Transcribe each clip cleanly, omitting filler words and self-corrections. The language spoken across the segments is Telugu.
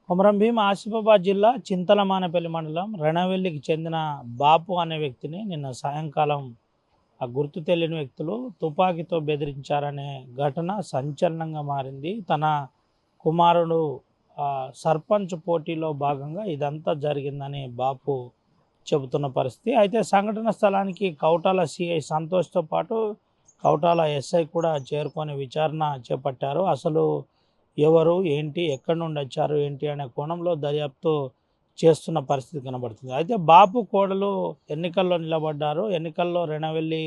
కొమరం భీం ఆసిఫాబాద్ జిల్లా చింతలమానేపల్లి మండలం రణవెల్లికి చెందిన బాపు అనే వ్యక్తిని నిన్న సాయంకాలం ఆ గుర్తు తెలియని వ్యక్తులు తుపాకీతో బెదిరించారనే ఘటన సంచలనంగా మారింది. తన కుమారుడు సర్పంచ్ పోటీలో భాగంగా ఇదంతా జరిగిందని బాపు చెబుతున్న పరిస్థితి. అయితే సంఘటన స్థలానికి కౌటాల సిఐ సంతోష్తో పాటు కౌటాల ఎస్ఐ కూడా చేరుకొని విచారణ చేపట్టారు. అసలు ఎవరు ఏంటి, ఎక్కడి నుండి వచ్చారు ఏంటి అనే కోణంలో దర్యాప్తు చేస్తున్న పరిస్థితి కనబడుతుంది. అయితే బాపు కోడలు ఎన్నికల్లో నిలబడ్డారు. ఎన్నికల్లో రెణవెల్లి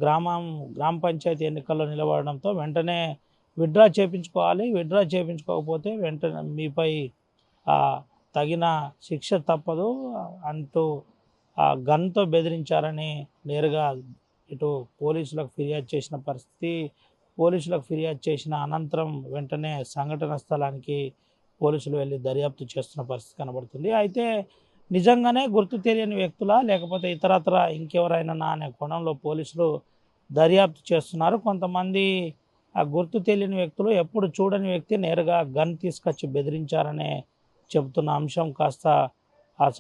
గ్రామ పంచాయతీ ఎన్నికల్లో నిలబడడంతో వెంటనే విత్డ్రా చేయించుకోవాలి, విత్డ్రా చేయించుకోకపోతే వెంటనే మీపై తగిన శిక్ష తప్పదు అంటూ గన్తో బెదిరించారని నేరుగా ఇటు పోలీసులకు ఫిర్యాదు చేసిన పరిస్థితి. పోలీసులకు ఫిర్యాదు చేసిన అనంతరం వెంటనే సంఘటన స్థలానికి పోలీసులు వెళ్ళి దర్యాప్తు చేస్తున్న పరిస్థితి కనబడుతుంది. అయితే నిజంగానే గుర్తు తెలియని వ్యక్తులా లేకపోతే ఇతరత్ర ఇంకెవరైనా అనే కోణంలో పోలీసులు దర్యాప్తు చేస్తున్నారు. కొంతమంది ఆ గుర్తు తెలియని వ్యక్తులు ఎప్పుడు చూడని వ్యక్తి నేరుగా గన్ తీసుకొచ్చి బెదిరించారనే చెబుతున్న అంశం కాస్త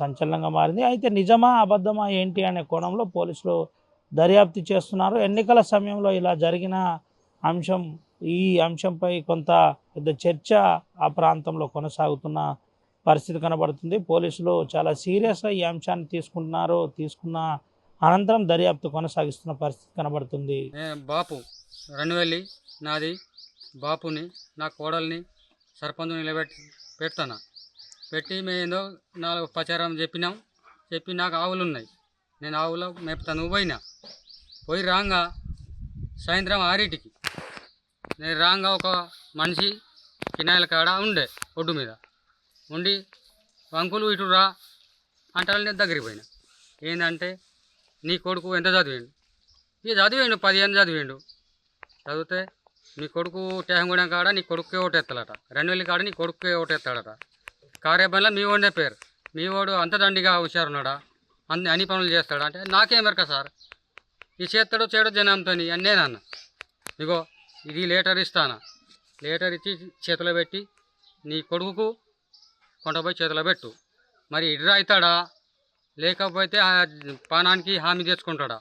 సంచలనంగా మారింది. అయితే నిజమా అబద్ధమా ఏంటి అనే కోణంలో పోలీసులు దర్యాప్తు చేస్తున్నారు. ఎన్నికల సమయంలో ఇలా జరిగిన ఈ అంశంపై కొంత పెద్ద చర్చ ఆ ప్రాంతంలో కొనసాగుతున్న పరిస్థితి కనబడుతుంది. పోలీసులు చాలా సీరియస్గా ఈ అంశాన్ని తీసుకున్న అనంతరం దర్యాప్తు కొనసాగిస్తున్న పరిస్థితి కనబడుతుంది. బాపు రణవెల్లి నాది. బాపుని నా కోడల్ని సర్పంచ్ పెడతాను. పెట్టి మేమేందో 4 ప్రచారం చెప్పి నాకు ఆవులు ఉన్నాయి. నేను ఆవులో మేపుతాను. పోయి రాగా సాయంత్రం 6కి నేను రాగా ఒక మనిషి కినాయిల కాడ ఉండే ఒడ్డు మీద ఉండి వంకులు ఇటు రా అంటే నేను దగ్గరికి పోయినా. ఏంటంటే నీ కొడుకు ఎంత చదివిండు? చదివిండు 10 చదివిండు. చదివితే నీ కొడుకు టేహంగూడెం కాడ నీ కొడుకే ఓటేస్తాడట, రణవెల్లి కాడ నీ కొడుకే ఓటేస్తాడట. కార్యపనిలో మీ వాడినే పేరు, మీ వాడు అంత దండిగా హుషారున్నాడా, అన్ని పనులు చేస్తాడా అంటే నాకేమెరక సార్, ఈ చేస్తాడో చేయడో జనంతో అని నేనన్నా. ఇగో ఇది లేటర్ ఇస్తానా, లేటర్ ఇచ్చి చేతిలో పెట్టి నీ కొడుకుకు కొండపోయి చేతిలో పెట్టు. మరి ఇడ్రా అవుతాడా లేకపోతే పానానికి హామీ తెచ్చుకుంటాడా?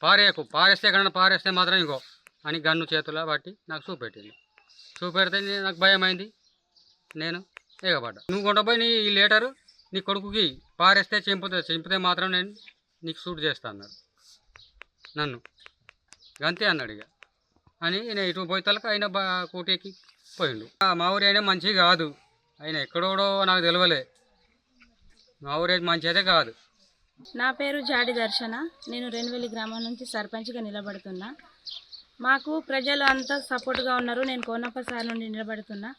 పారేస్తే ఎక్కడన్నా పారేస్తే మాత్రం ఇగో అని గన్ను చేతిలో బట్టి నాకు చూపెడితే నాకు భయం అయింది. నేను ఎగబడ్డా. నువ్వు కొండపోయి ఈ లేటరు నీ కొడుకుకి పారేస్తే చింపితే మాత్రం నేను నీకు సూట్ చేస్తా అన్నాడు. నన్ను గంతే అన్నాడు. ఇక అని నేను ఇటు పోయి తలక ఆయన కూటేకి పోయిండు. మా ఊరి అయినా మంచిగా కాదు, ఆయన ఎక్కడోడో నాకు తెలియలే. మా ఊరి మంచి అయితే కాదు. నా పేరు జాడి దర్శన. నేను రణవెల్లి గ్రామం నుంచి సర్పంచ్గా నిలబడుతున్నా. మాకు ప్రజలు అంతా సపోర్ట్గా ఉన్నారు. నేను కోనప్ప సార్ నుండి నిలబడుతున్నా.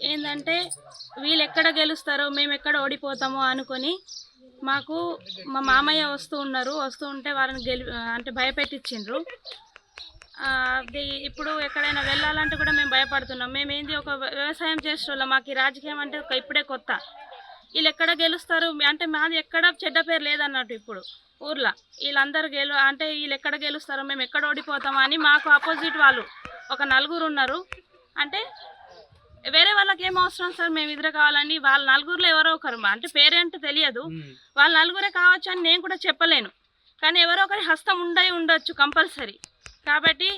ఏంటంటే వీళ్ళు ఎక్కడ గెలుస్తారో మేము ఎక్కడ ఓడిపోతామో అనుకొని మాకు మా మామయ్య వస్తూ ఉంటే వాళ్ళని అంటే భయపెట్టించిండ్రు. అది ఇప్పుడు ఎక్కడైనా వెళ్ళాలంటే కూడా మేము భయపడుతున్నాం. మేమేంది ఒక వ్యవసాయం చేసేవాళ్ళం, మాకు ఈ రాజకీయం అంటే ఇప్పుడే కొత్త. వీళ్ళు ఎక్కడ గెలుస్తారు అంటే మాది ఎక్కడ చెడ్డ పేరు లేదన్నట్టు ఇప్పుడు ఊర్లో. వీళ్ళందరూ అంటే వీళ్ళు ఎక్కడ గెలుస్తారో మేము ఎక్కడ ఓడిపోతామో అని మాకు ఆపోజిట్ వాళ్ళు ఒక 4 ఉన్నారు. అంటే వేరే వాళ్ళకి ఏం అవసరం సార్, మేము ఇద్దరు కావాలని. వాళ్ళ 4లో ఎవరో ఒకరు అంటే పేరేంటో తెలియదు, వాళ్ళ 4 కావచ్చు అని నేను కూడా చెప్పలేను. కానీ ఎవరో ఒకరి హస్తం ఉండొచ్చు కంపల్సరీ. కాబట్టి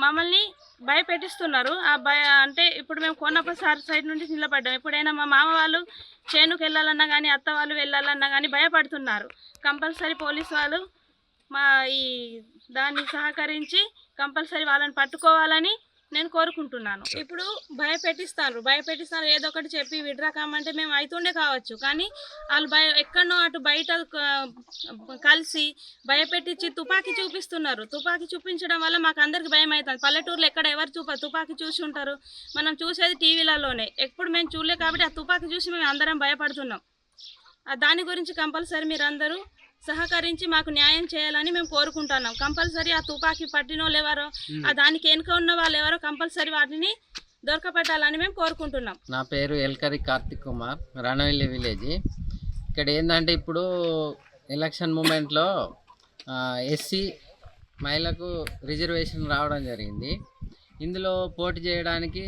మమ్మల్ని భయపెట్టిస్తున్నారు. అంటే ఇప్పుడు మేము కోనప్ప సార్ సైడ్ నుండి నిలబడ్డాం. ఎప్పుడైనా మా మామ వాళ్ళు చేనుకు వెళ్ళాలన్నా కానీ అత్త వాళ్ళు వెళ్ళాలన్నా కానీ భయపడుతున్నారు. కంపల్సరీ పోలీసు వాళ్ళు దాన్ని సహకరించి కంపల్సరీ వాళ్ళని పట్టుకోవాలని నేను కోరుకుంటున్నాను. ఇప్పుడు భయపెట్టిస్తారు ఏదో ఒకటి చెప్పి విడ్రా కామంటే మేము అవుతుండే కావచ్చు, కానీ వాళ్ళు ఎక్కడనో అటు బయట కలిసి భయపెట్టించి తుపాకీ చూపిస్తున్నారు. తుపాకీ చూపించడం వల్ల మాకు అందరికి భయం అవుతుంది. పల్లెటూరులో ఎక్కడ ఎవరు తుపాకీ చూసి ఉంటారు? మనం చూసేది టీవీలలోనే, ఎప్పుడు మేము చూడలే. కాబట్టి ఆ తుపాకీ చూసి మేము అందరం భయపడుతున్నాం. దాని గురించి కంపల్సరీ మీరు అందరూ సహకరించి మాకు న్యాయం చేయాలని మేము కోరుకుంటున్నాం. కంపల్సరీ ఆ తుపాకీ పట్టిన వాళ్ళు ఎవరో, దానికి వెనుక ఉన్న వాళ్ళు ఎవరో కంపల్సరీ వాటిని దొరకపెట్టాలని మేము కోరుకుంటున్నాం. నా పేరు ఎల్కరి కార్తిక్ కుమార్, రణవెల్లి విలేజ్. ఇక్కడ ఏంటంటే ఇప్పుడు ఎలక్షన్ మూమెంట్లో ఎస్సీ మహిళకు రిజర్వేషన్ రావడం జరిగింది. ఇందులో పోటీ చేయడానికి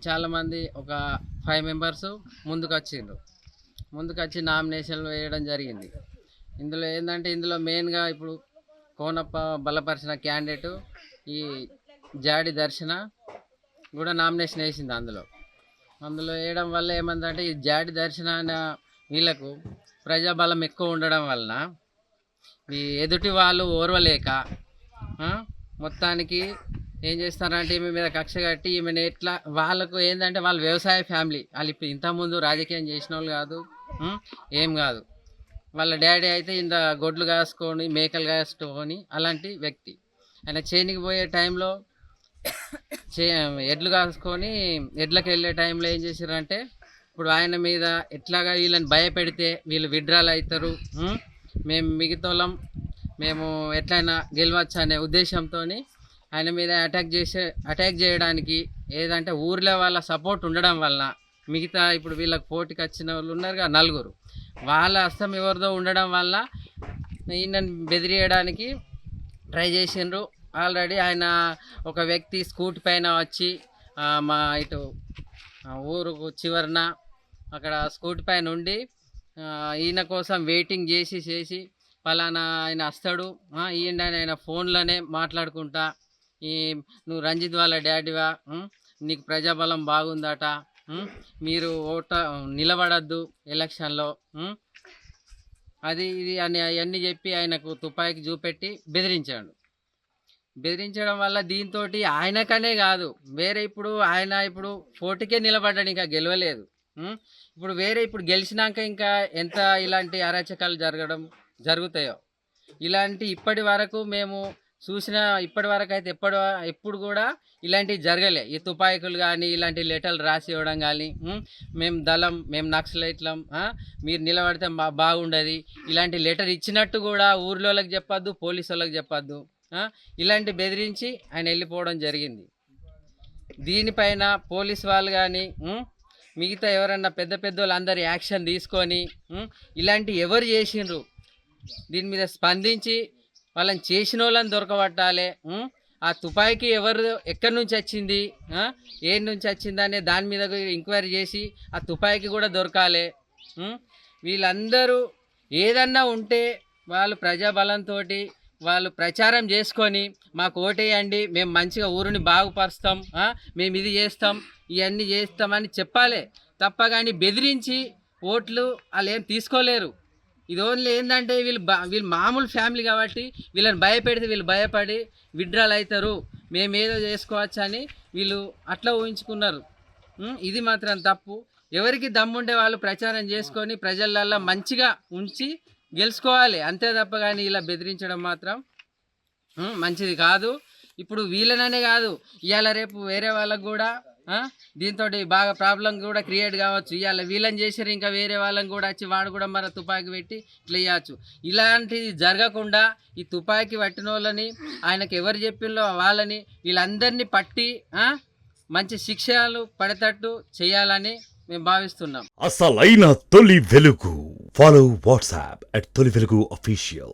చాలామంది ఒక 5 మెంబర్స్ ముందుకు వచ్చి నామినేషన్లు వేయడం జరిగింది. ఇందులో ఏంటంటే ఇందులో మెయిన్గా ఇప్పుడు కోనప్ప బలపరిచిన క్యాండిడేట్ ఈ జాడి దర్శన కూడా నామినేషన్ వేసింది. అందులో వేయడం వల్ల ఏమందంటే ఈ జాడి దర్శన అనే వీళ్ళకు ప్రజాబలం ఎక్కువ ఉండడం వలన ఈ ఎదుటి వాళ్ళు ఓర్వలేక మొత్తానికి ఏం చేస్తారంటే ఈమె మీద కక్ష కట్టి ఈమెను ఎట్లా వాళ్ళకు ఏంటంటే వాళ్ళ వ్యవసాయ ఫ్యామిలీ, వాళ్ళు ఇప్పుడు ఇంతకుముందు రాజకీయం చేసిన వాళ్ళు కాదు, ఏం కాదు. వాళ్ళ డాడీ అయితే ఇంత గొడ్లు కాసుకొని మేకలు కాసుకొని అలాంటి వ్యక్తి. ఆయన చేనికి పోయే టైంలో ఎడ్లు కాసుకొని ఎడ్లకు వెళ్ళే టైంలో ఏం చేశారంటే ఇప్పుడు ఆయన మీద ఎట్లాగా వీళ్ళని భయపెడితే వీళ్ళు విడ్రాల్ అవుతారు, మేము మిగతాలం మేము ఎట్లయినా గెలవచ్చు అనే ఉద్దేశంతో ఆయన మీద అటాక్ చేయడానికి ఏదంటే ఊర్లో వాళ్ళ సపోర్ట్ ఉండడం వలన మిగతా ఇప్పుడు వీళ్ళకి పోటీకి వచ్చిన వాళ్ళు ఉన్నారుగా 4, వాళ్ళ హస్తం ఎవరిదో ఉండడం వల్ల ఈయనని బెదిరియడానికి ట్రై చేసిండ్రు. ఆల్రెడీ ఆయన ఒక వ్యక్తి స్కూటీ పైన వచ్చి మా ఇటు ఊరుకు చివరన అక్కడ స్కూటీ పైన ఉండి ఈయన కోసం వెయిటింగ్ చేసి పలానా ఆయన వస్తాడు ఈయన ఆయన ఫోన్లోనే మాట్లాడుకుంటా నువ్వు రంజిత్ వాళ్ళ డాడీవా, నీకు ప్రజాబలం బాగుందట, మీరు నిలబడద్దు ఎలక్షన్లో, అది ఇది అని అవన్నీ చెప్పి ఆయనకు తుపాకీ చూపెట్టి బెదిరించడం వల్ల దీంతో ఆయనకనే కాదు వేరే ఆయన ఇప్పుడు పోటీకే నిలబడ్డాడు, ఇంకా గెలవలేదు. ఇప్పుడు ఇప్పుడు గెలిచినాక ఇంకా ఎంత ఇలాంటి అరాచకాలు జరుగుతాయో ఇలాంటి ఇప్పటి వరకు మేము చూసిన ఇప్పటి వరకు అయితే ఎప్పుడు కూడా ఇలాంటివి జరగలే. ఈ తుపాకులు కానీ ఇలాంటి లెటర్లు రాసి ఇవ్వడం కానీ మేము నక్సలైట్లం మీరు నిలబడితే బాగుండదు ఇలాంటి లెటర్ ఇచ్చినట్టు కూడా ఊర్లోకి చెప్పొద్దు, పోలీసు వాళ్ళకి చెప్పొద్దు, ఇలాంటి బెదిరించి ఆయన వెళ్ళిపోవడం జరిగింది. దీనిపైన పోలీసు వాళ్ళు కానీ మిగతా ఎవరన్నా పెద్ద వాళ్ళు అందరు యాక్షన్ తీసుకొని ఇలాంటి ఎవరు చేసిండ్రు దీని మీద స్పందించి వాళ్ళని చేసిన వాళ్ళని దొరకబట్టాలి. ఆ తుపాకీ ఎక్కడి నుంచి వచ్చింది, ఏ నుంచి వచ్చింది అనే దాని మీద ఎంక్వైరీ చేసి ఆ తుపాకీ కూడా దొరకాలి. వీళ్ళందరూ ఏదన్నా ఉంటే వాళ్ళు ప్రజాబలంతో వాళ్ళు ప్రచారం చేసుకొని మాకు ఓటేయండి, మేము మంచిగా ఊరిని బాగుపరుస్తాం, మేము ఇది చేస్తాం ఇవన్నీ చేస్తామని చెప్పాలి తప్ప కానీ బెదిరించి ఓట్లు వాళ్ళు ఏం తీసుకోలేరు. ఇది ఓన్లీ ఏంటంటే వీళ్ళు మామూలు ఫ్యామిలీ కాబట్టి వీళ్ళని భయపెడితే వీళ్ళు భయపడి విడ్రాల్ అవుతారు, మేమేదో చేసుకోవచ్చు అని వీళ్ళు అట్లా ఊహించుకున్నారు. ఇది మాత్రం తప్పు. ఎవరికి దమ్ముంటే వాళ్ళు ప్రచారం చేసుకొని ప్రజలల్లో మంచిగా ఉంచి గెలుచుకోవాలి, అంతే తప్ప కానీ ఇలా బెదిరించడం మాత్రం మంచిది కాదు. ఇప్పుడు వీళ్ళననే కాదు, ఇవాళ రేపు వేరే వాళ్ళకు కూడా దీంతో బాగా ప్రాబ్లం కూడా క్రియేట్ కావచ్చు. ఇవాళ వీళ్ళని చేసారు ఇంకా వేరే వాళ్ళని కూడా వచ్చి వాడు కూడా మరి తుపాకీ పెట్టి ఇట్లా ఇవ్వచ్చు. ఇలాంటిది జరగకుండా ఈ తుపాకీ పట్టిన వాళ్ళని ఆయనకు ఎవరు చెప్పిందో వాళ్ళని వీళ్ళందరినీ పట్టి మంచి శిక్షలు పడేటట్టు చేయాలని మేము భావిస్తున్నాం. అసలైన తొలి వెలుగు. ఫాలో వాట్సాప్ @తొలి వెలుగు official.